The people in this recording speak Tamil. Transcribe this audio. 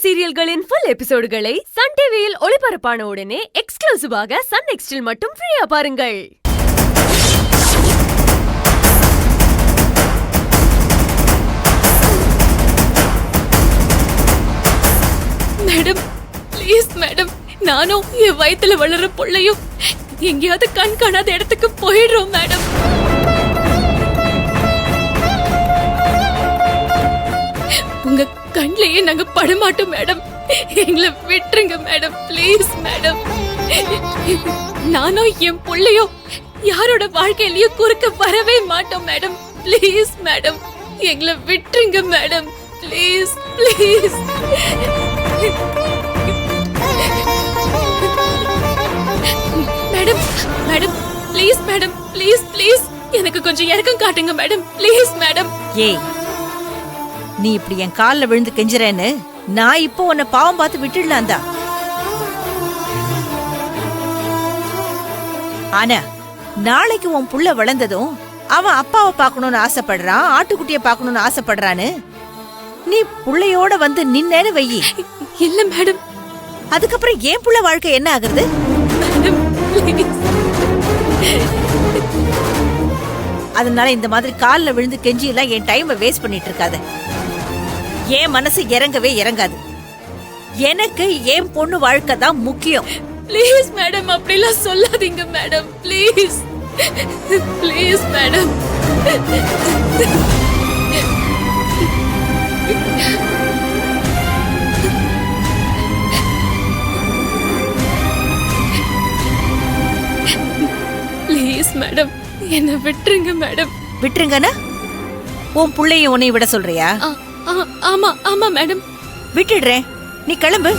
சீரியல்களின் ஃபுல் எபிசோடுகளை சன் டிவியில் ஒளிபரப்பான உடனே எக்ஸ்க்ளூசிவாக சன் நெக்ஸ்டில் மட்டும் ஃப்ரீயா பாருங்கள். மேடம், ப்ளீஸ் மேடம், நானும் என் வயித்துல வளர பிள்ளையும் எங்கேயாவது கண் காணாத இடத்துக்கு போயிடுறோம் மேடம். உங்க கண்ணிலேயே நாங்க படமாட்டோம் மேடம். எங்களை விட்டுருங்க மேடம், ப்ளீஸ் மேடம். நானும் என் பிள்ளையும் யாரோட வாழ்க்கையிலயும் குறுக்க வரவே மாட்டோம் மேடம். ப்ளீஸ் மேடம், எங்களை விட்டுருங்க madam, please please. Madam madam, please madam, please please, எனக்கு கொஞ்சம் இறக்கம் காட்டுங்க மேடம், ப்ளீஸ் மேடம். ஏய், நீ இப்படி என் கால்ல விழுந்து கெஞ்சுறேன்னு நான் இப்போ உன்னை பாவம் பார்த்து விட்டுடலாம் தான். ஆனா நாளைக்கு உன் புள்ள வளர்ந்ததும் அவன் அப்பாவை பார்க்கணும்னு ஆசைப்படுறான், ஆட்டுக்குட்டிய பார்க்கணும்னு ஆசைப்படுறான்னு நீ புள்ளையோட வந்து நின்னேன்னு வையி. இல்ல மேடம். அதுக்கப்புறம் என் புள்ள வாழ்க்கை என்ன ஆகுறது? அதனால இந்த மாதிரி கால்ல விழுந்து கெஞ்சி எல்லாம் என் டைமை வேஸ்ட் பண்ணிட்டு இருக்காத. என் மனசு இறங்கவே இறங்காது. எனக்கு என் பொண்ணு வாழ்க்கை தான் முக்கியம். ப்ளீஸ் மேடம், அப்படிலாம் சொல்லாதீங்க madam, please please madam. Please madam, என்ன விட்டுருங்க மேடம். விட்டுருங்கனா உன் புள்ளையும் உன்னை விட சொல்றியா? ஆமா ஆமா மேடம். விட்டுடுறேன், நீ கிளம்பு.